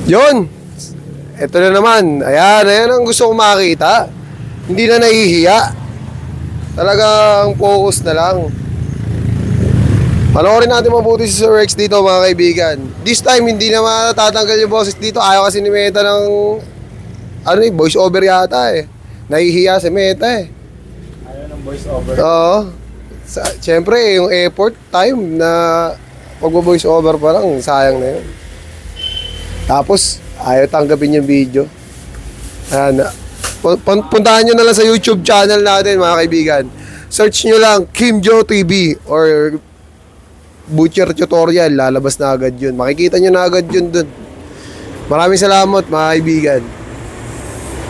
Yun! Ito na naman. Ayan, ayan ang gusto ko makita. Hindi na nahihiya. Talagang focus na lang. Panoorin natin mabuti si Sir Rex dito mga kaibigan. This time hindi na matatanggal yung boses dito. Ayaw kasi ni Meta ng voice over yata eh. Nahihiya si Meta eh. Ayaw ng voice over. Oo. Siyempre yung effort time na pag-voice over pa lang, sayang na yun. Tapos ayaw tanggapin yung video. Ayan. Puntahan nyo na lang sa YouTube channel natin mga kaibigan. Search nyo lang Kim Jo TV or Butcher Tutorial. Lalabas na agad yun. Makikita nyo na agad yun dun. Maraming salamat mga kaibigan.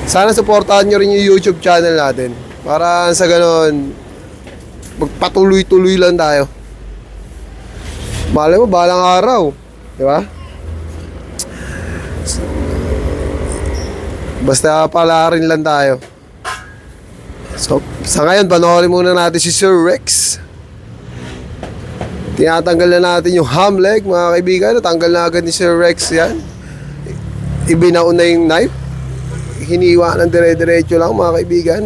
Sana supportahan nyo rin yung YouTube channel natin. Para sa ganon magpatuloy-tuloy lang tayo. Malay mo, balang araw. Di ba? Basta pala rin lang tayo. So, sa ngayon, panoorin muna natin si Sir Rex. Tinatanggal na natin yung ham leg, mga kaibigan. Natanggal na agad ni Sir Rex yan. Ibinaon na yung knife. Hiniwa ng dire-diretso lang, mga kaibigan.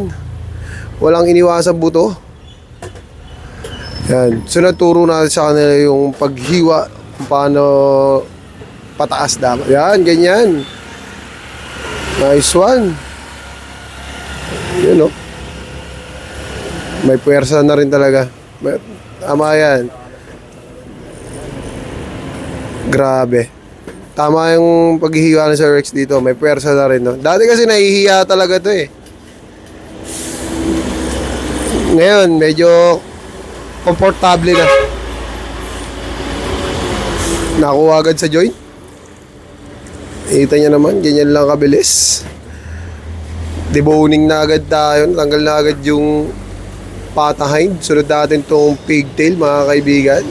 Walang iniwasang buto. Yan. So, naturo natin sa kanila yung paghiwa. Kung paano pataas dapat. Yan, ganyan. Nice one. Yun o. May puwersa na rin talaga. Tama yan. Grabe. Tama yung paghihiwa ng Sir Rex dito. May puwersa na rin. No? Dati kasi nahihiya talaga to eh. Ngayon, medyo komportable na. Nakuha agad sa joint. Kita niya naman, ganyan lang kabilis. Deboning na agad tayo. Tanggal na agad yung patahind. Sunod natin itong pigtail, mga kaibigan.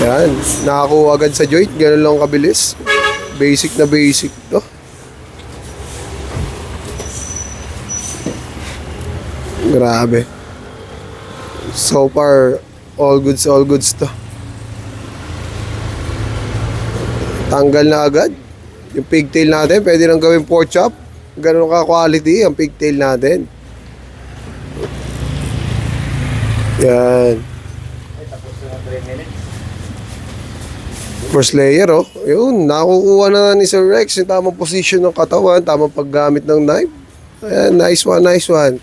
Yan. Nakakuha agad sa joint. Ganun lang kabilis. Basic na basic to. Grabe. So far, all goods to. Tanggal na agad. Yung pigtail natin, pwede nang gawin pork chop. Ganun ka quality ang pigtail natin. Yan. Tapos na 3 minutes. First layer, oh. Yun, nakukuha na ni Sir Rex yung tamang position ng katawan, tamang paggamit ng knife. Ayan, nice one, nice one.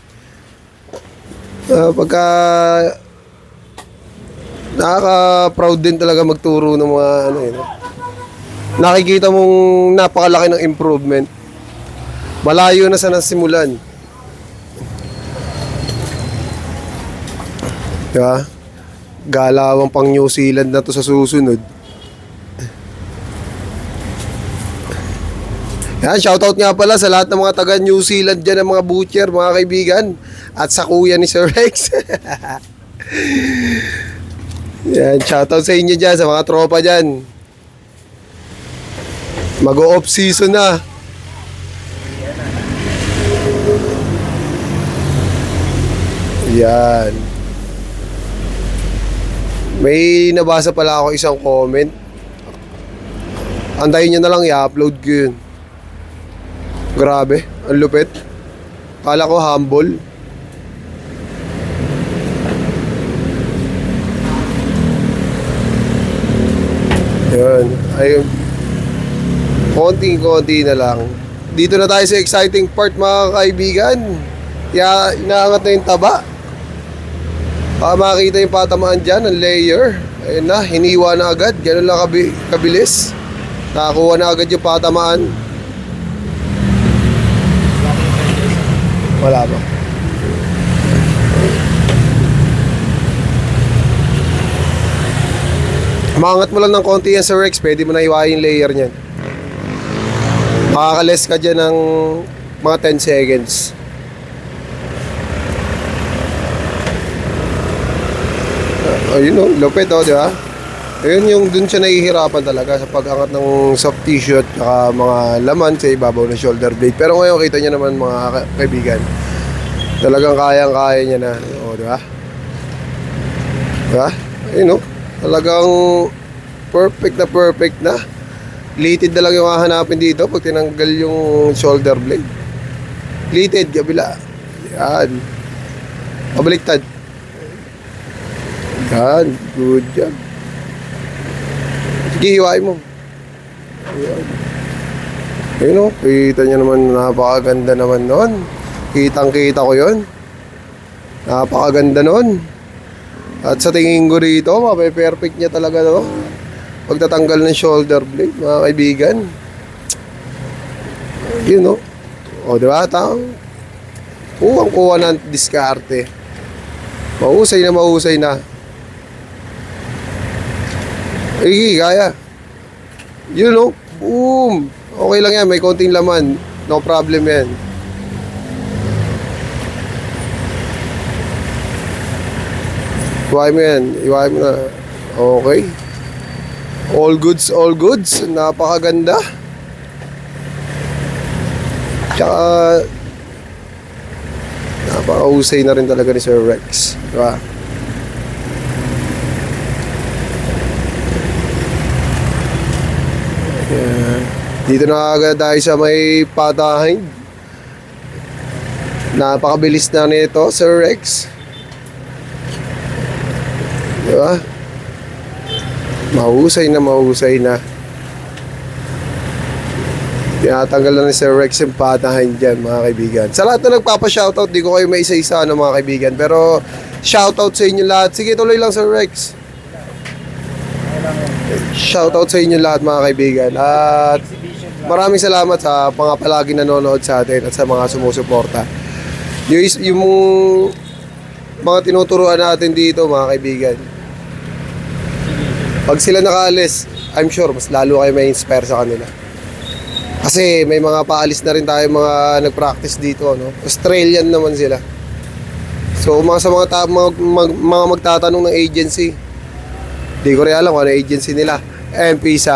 Pagka nakaka-proud din talaga magturo ng mga nakikita mong napakalaki ng improvement. Malayo na sa nasimulan. Diba? Galawang pang New Zealand na to sa susunod. Yan, shoutout nga pala sa lahat ng mga taga New Zealand dyan, ng mga butcher, mga kaibigan. At sa kuya ni Sir Rex. Yan, shoutout sa inyo dyan, sa mga tropa dyan. Mag-off season na. Yan. May nabasa pala ako isang comment. Antayin nyo na lang, i-upload ko yun. Grabe, ang lupit. Kala ko humble. Yan. Ayun. Konting-konti na lang. Dito na tayo sa exciting part, mga kaibigan. Kaya inaangat na yung taba. Para makita yung patamaan dyan, ang layer. Ayun na, hiniwa na agad. Ganun lang kabilis. Nakakuha na agad yung patamaan. Wala ba? Maangat mo lang ng konti yan sa Rex, pwede mo na iwain yung layer niyan. Makakales ka dyan ng mga 10 seconds. Ayun o, lupit o, di ba? Ayun yung dun siya nahihirapan talaga sa pag-angat ng soft tissue at saka mga laman sa ibabaw ng shoulder blade. Pero ngayon kita nyo naman mga kaibigan, talagang kayang-kaya niya na. O, di ba? Di ba? Ayun o, talagang perfect na. Litid na lang yung hahanapin dito pag tinanggal yung shoulder blade. Litid, kabila. Yan. Pabaliktad. Yan, good job. Sige, hiwain mo. Ayan. Ayun o, kita nyo naman, napakaganda naman nun. Kitang-kita ko yun. Napakaganda nun. At sa tingin ko rito, perfect niya talaga no. Pagtatanggal ng shoulder blade, mga kaibigan. Yun no. O diba, kuha ng diskarte. Mahusay na. Sige, kaya. Yun no. Boom. Okay lang yan, may konting laman. No problem yan. Iwain mo na. Okay. All goods. Napakaganda. Tsaka napakahusay na rin talaga ni Sir Rex. Diba? Dito na agad tayo sa may patahin. Napakabilis na nito, Sir Rex. Diba? Mahusay na. Tinatanggal na ni Sir Rex yung patahin dyan, mga kaibigan. Sa lahat na nagpapa-shoutout, di ko kayo may isa-isa, mga kaibigan. Pero, shoutout sa inyo lahat. Sige, tuloy lang, Sir Rex. Shoutout sa inyo lahat, mga kaibigan. At maraming salamat sa mga palagi nanonood sa atin at sa mga sumusuporta. Yung mga tinuturuan natin dito, mga kaibigan. Pag sila nakaalis, I'm sure mas lalo kayo may inspire sa kanila. Kasi may mga paalis na rin tayo mga nag-practice dito, no? Australian naman sila. So sa mga magtatanong ng agency, di ko rin alam kung ano agency nila. MP sa